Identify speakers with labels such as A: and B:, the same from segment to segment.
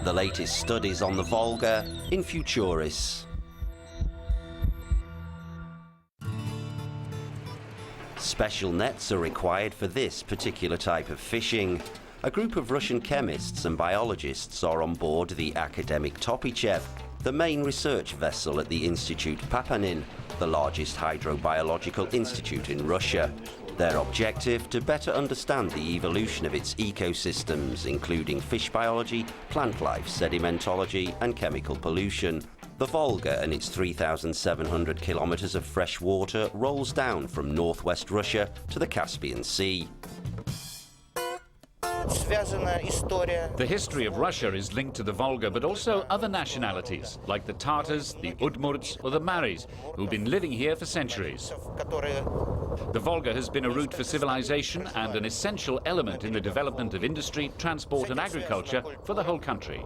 A: The latest studies on the Volga in Futuris. Special nets are required for this particular type of fishing. A group of Russian chemists and biologists are on board the academic Topichev, the main research vessel at the Institute Papanin, the largest hydrobiological institute in Russia. Their objective, to better understand the evolution of its ecosystems, including fish biology, plant life, sedimentology and chemical pollution. The Volga and its 3,700 kilometers of fresh water rolls down from northwest Russia to the Caspian Sea.
B: The history of Russia is linked to the Volga, but also other nationalities, like the Tatars, the Udmurts or the Maris, who've been living here for centuries. The Volga has been a route for civilization and an essential element in the development of industry, transport and agriculture for the whole country.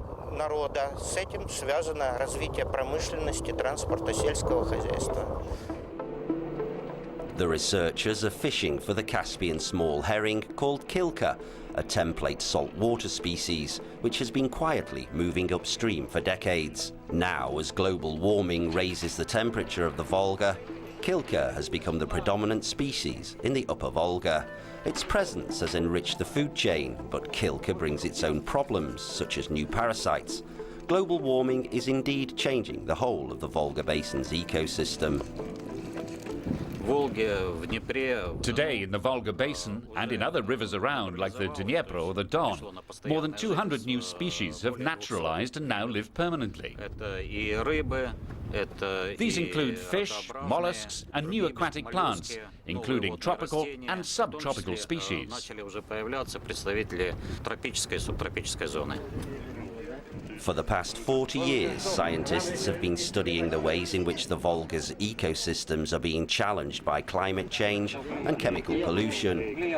A: The researchers are fishing for the Caspian small herring called kilka, a template saltwater species which has been quietly moving upstream for decades. Now, as global warming raises the temperature of the Volga, kilka has become the predominant species in the upper Volga. Its presence has enriched the food chain, but kilka brings its own problems, such as new parasites. Global warming is indeed changing the whole of the Volga Basin's ecosystem.
B: Today, in the Volga Basin and in other rivers around, like the Dnieper or the Don, more than 200 new species have naturalized and now live permanently. These include fish, mollusks and new aquatic plants, including tropical and subtropical species.
A: For the past 40 years, scientists have been studying the ways in which the Volga's ecosystems are being challenged by climate change and chemical pollution.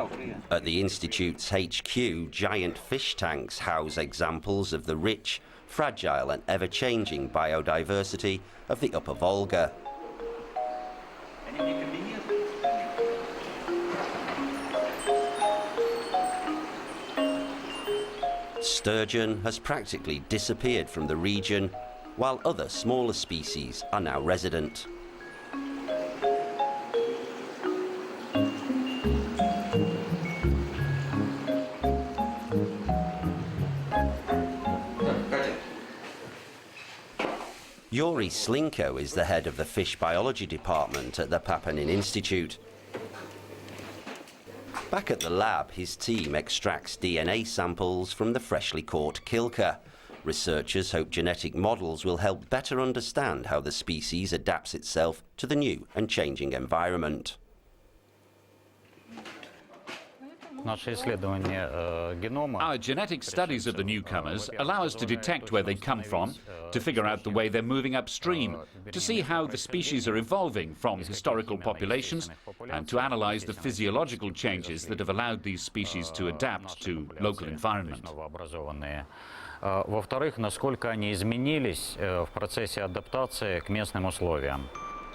A: At the Institute's HQ, giant fish tanks house examples of the rich, fragile and ever-changing biodiversity of the upper Volga. Sturgeon has practically disappeared from the region, while other smaller species are now resident. Yuri Slinko is the head of the fish biology department at the Papanin Institute. Back at the lab, his team extracts DNA samples from the freshly caught kilka. Researchers hope genetic models will help better understand how the species adapts itself to the new and changing environment.
B: Our genetic studies of the newcomers allow us to detect where they come from, to figure out the way they're moving upstream, to see how the species are evolving from historical populations, and to analyze the physiological changes that have allowed these species to adapt to local environment.
C: Во-вторых, насколько они изменились в процессе адаптации к местным условиям.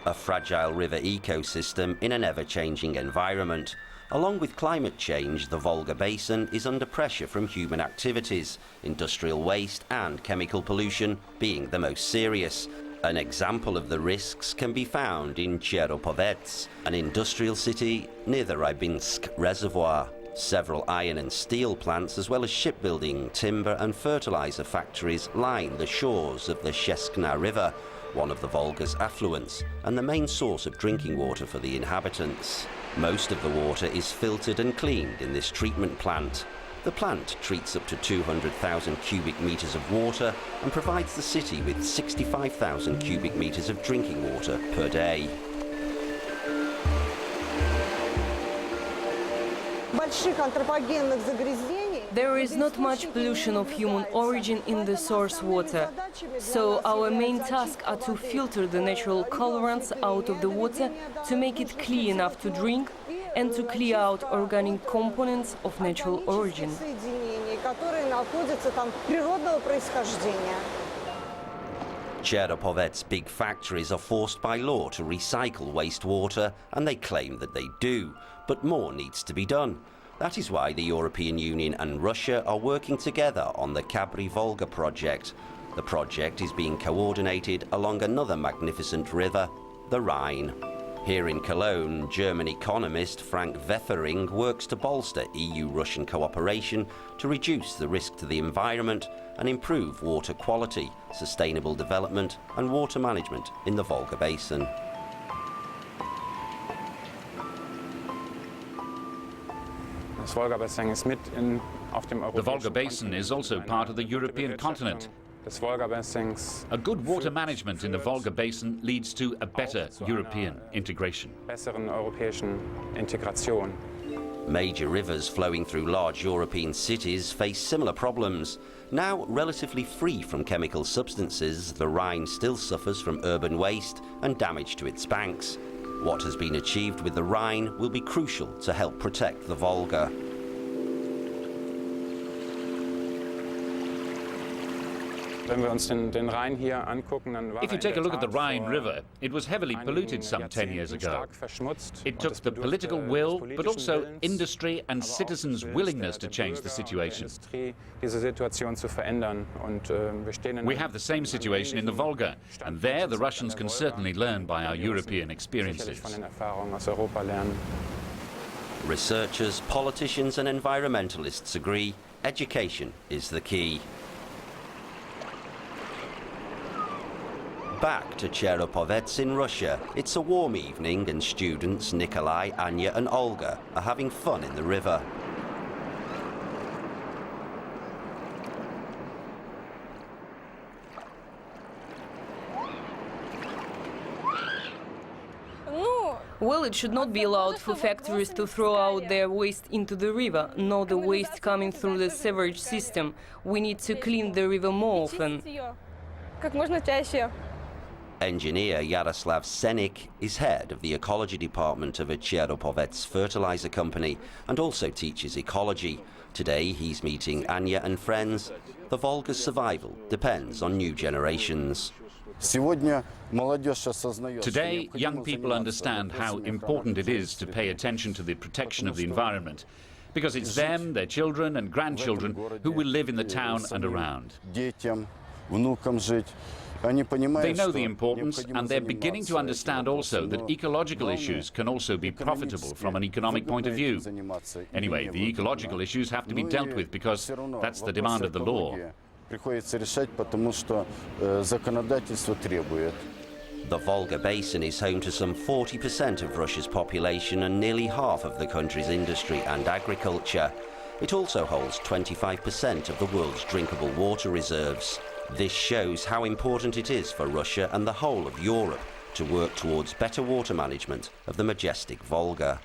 A: A fragile river ecosystem in an ever-changing environment. Along with climate change, the Volga Basin is under pressure from human activities, industrial waste and chemical pollution being the most serious. An example of the risks can be found in Cherepovets, an industrial city near the Rybinsk reservoir. Several iron and steel plants, as well as shipbuilding, timber and fertilizer factories line the shores of the Sheskna River, one of the Volga's affluents and the main source of drinking water for the inhabitants. Most of the water is filtered and cleaned in this treatment plant. The plant treats up to 200,000 cubic meters of water and provides the city with 65,000 cubic meters of drinking water per day.
D: There is not much pollution of human origin in the source water, so our main tasks are to filter the natural colorants out of the water to make it clean enough to drink and to clear out organic components of natural origin.
A: Cherepovets' big factories are forced by law to recycle wastewater, and they claim that they do, but more needs to be done. That is why the European Union and Russia are working together on the Kabri-Volga project. The project is being coordinated along another magnificent river, the Rhine. Here in Cologne, German economist Frank Weffering works to bolster EU-Russian cooperation to reduce the risk to the environment and improve water quality, sustainable development and water management in the Volga Basin.
B: The Volga Basin is also part of the European continent. A good water management in the Volga Basin leads to a better European integration.
A: Major rivers flowing through large European cities face similar problems. Now relatively free from chemical substances, the Rhine still suffers from urban waste and damage to its banks. What has been achieved with the Rhine will be crucial to help protect the Volga.
B: If you take a look at the Rhine River, it was heavily polluted some 10 years ago. It took the political will, but also industry and citizens' willingness to change the situation. We have the same situation in the Volga, and there the Russians can certainly learn by our European experiences.
A: Researchers, politicians and environmentalists agree education is the key. Back to Cherepovets in Russia. It's a warm evening and students Nikolai, Anya and Olga are having fun in the river.
D: Well, it should not be allowed for factories to throw out their waste into the river, nor the waste coming through the sewage system. We need to clean the river more often.
A: Engineer Yaroslav Senik is head of the ecology department of a Cherepovets fertilizer company and also teaches ecology. Today he's meeting Anya and friends. The Volga's survival depends on new generations.
B: Today, young people understand how important it is to pay attention to the protection of the environment, because it's them, their children and grandchildren who will live in the town and around. They know the importance, and they're beginning to understand also that ecological issues can also be profitable from an economic point of view. Anyway, the ecological issues have to be dealt with because that's the demand of the law.
A: The Volga Basin is home to some 40% of Russia's population and nearly half of the country's industry and agriculture. It also holds 25% of the world's drinkable water reserves. This shows how important it is for Russia and the whole of Europe to work towards better water management of the majestic Volga.